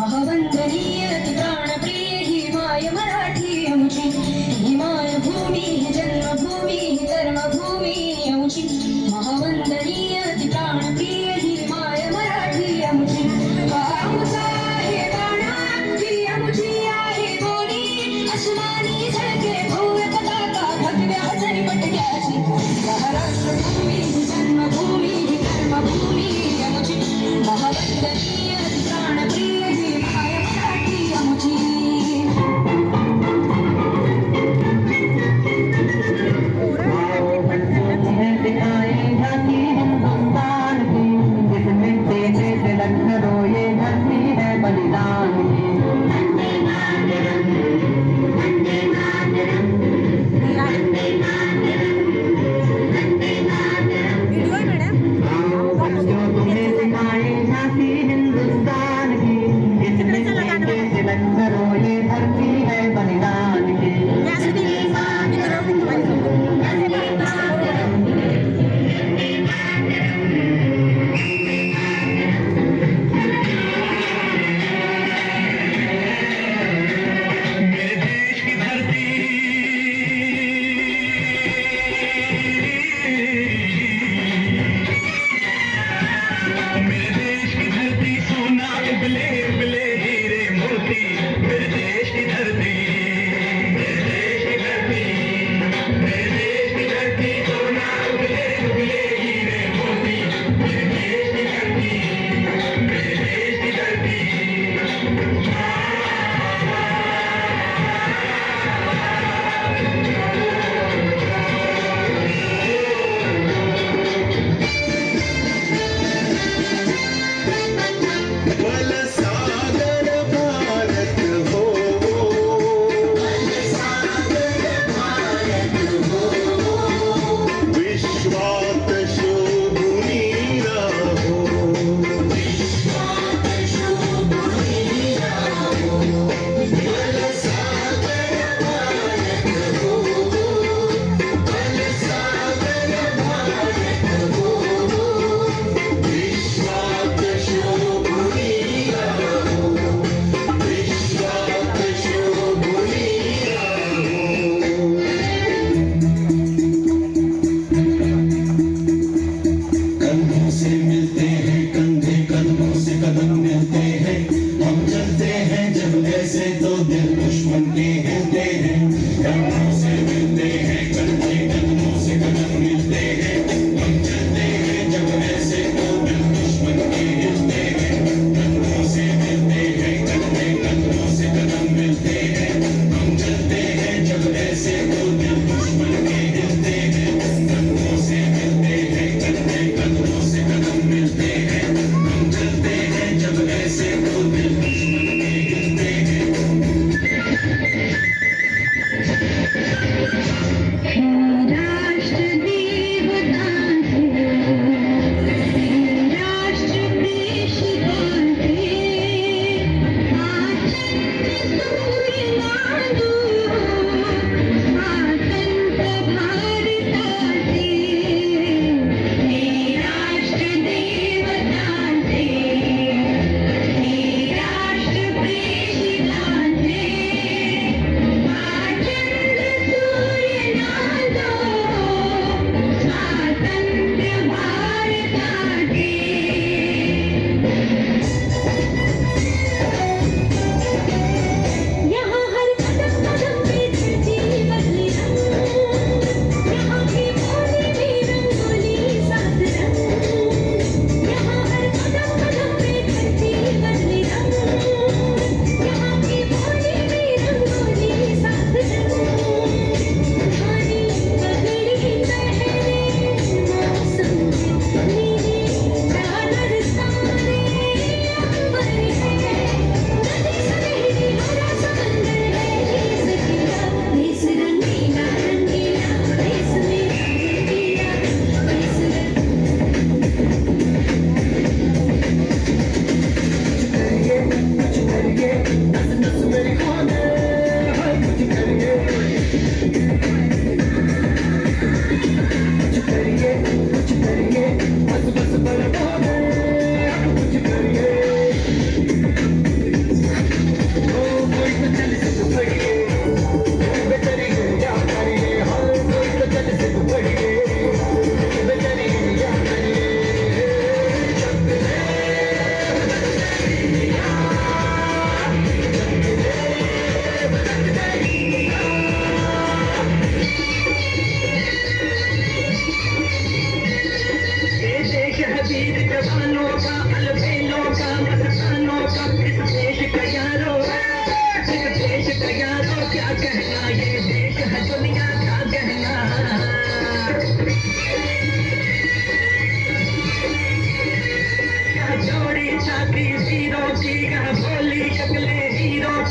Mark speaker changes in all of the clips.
Speaker 1: महावंदनीय ती प्राणप्रिय ही माय मराठी आमची, ही मायभूमी ही जन्मभूमी ही कर्मभूमी आमची, महावंदनीय ती प्राणप्रिय ही माय मराठी आमची. आमचा आहे बाणा ही आमची आहे बोली, अस्मानी झळके भव्य पताका भगव्या जरी पटक्याची, महाराष्ट्रभूमी ही जन्मभूमी ही कर्मभूमी आमची, महावंदनीय ती प्राणप्रिय ही माय मराठी आमची.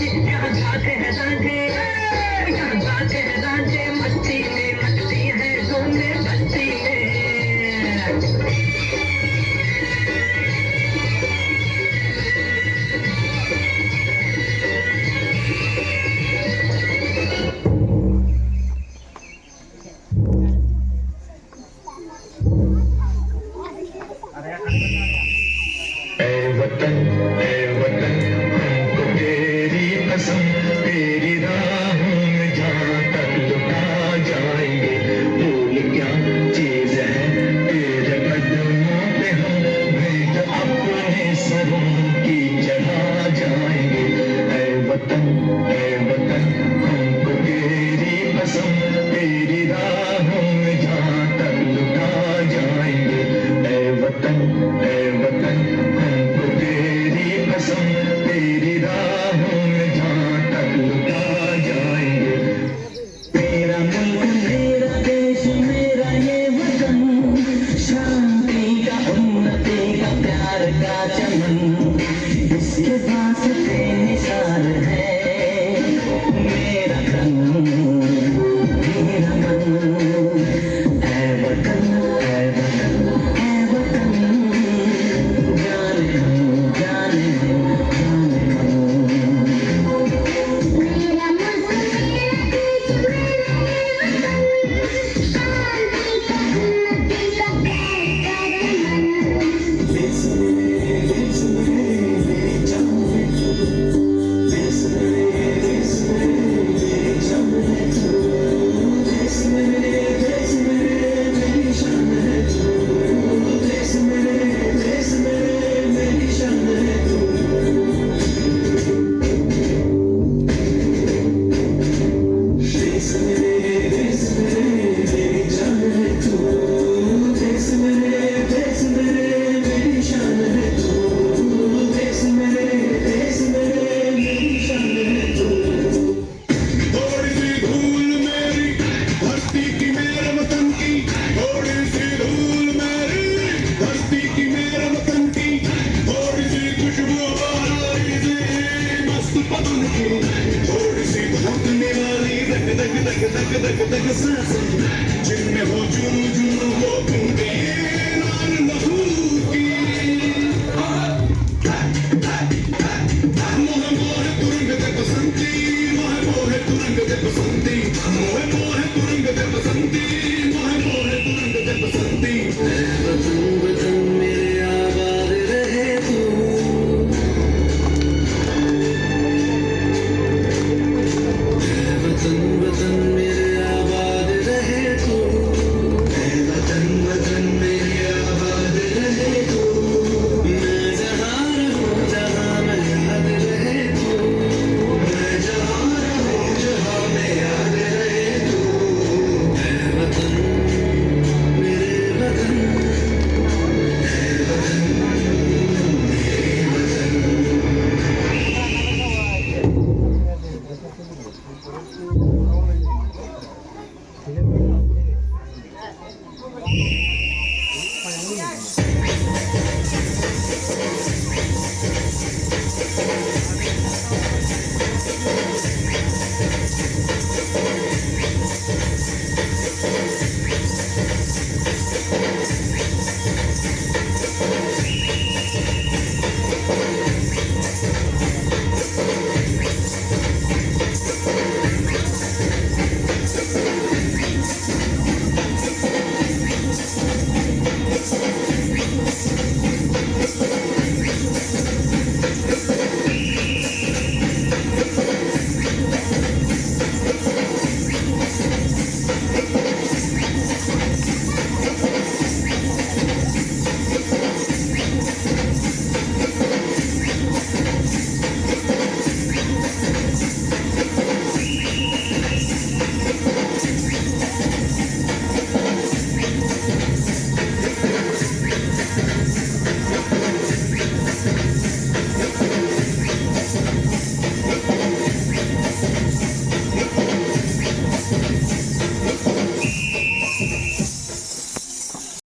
Speaker 1: यहाँ गाते हैं सांझे, यहाँ गाते हैं सांझे, मस्ती में मस्ती है सोने बस्ती में।
Speaker 2: ऐ वतन हमको तेरी कसम, तेरी राहों में जहाँ तक लुटा जाएंगे। भूल क्या चीज है तेरे कदमों पे हम भेंट अपने सरों की चढ़ा जाएंगे। ऐ वतन हमको तेरी कसम, तेरी राहों में जहाँ तक लुटा जाएंगे। ऐ वतन हमको तेरी कसम, तेरी राहों में जहाँ तक लुटा जाएंगे। मेरा मुल्क मेरा देश मेरा ये वतन, शांति का उन्नति का प्यार का चमन, इसके वास्ते निसार है मेरा तन मेरा मन। ऐ वतन जाने मन जाने मन।
Speaker 3: मेरा मुल्क मेरा देश मेरा ये वतन, शांति का उन्नति का प्यार का चमन।
Speaker 2: देश मेरे जान है तू, देश मेरे जान है तू, देश मेरे मेरी शान है तू, देश मेरे मेरी शान है तू। देश मेरे मेरी जान है तू, देश मेरे मेरी शान है तू, देश मेरे मेरी शान है तू। थोड़ी सी धूल मेरी धरती की मेरे वतन की, थोड़ी सी धूल मेरी धरती की मेरे वतन की, थोड़ी सी खुशबू हमारी से मस्त पवन की, थोड़ी सी धड़कने वाली धक धक धक धक धक धक सांसें, जिनमें हो झूम झूम वो बूंदे लाल लहू की। मोह मोह तुरंग दे बसंती, मोह मोह तुरंग दे बसंती।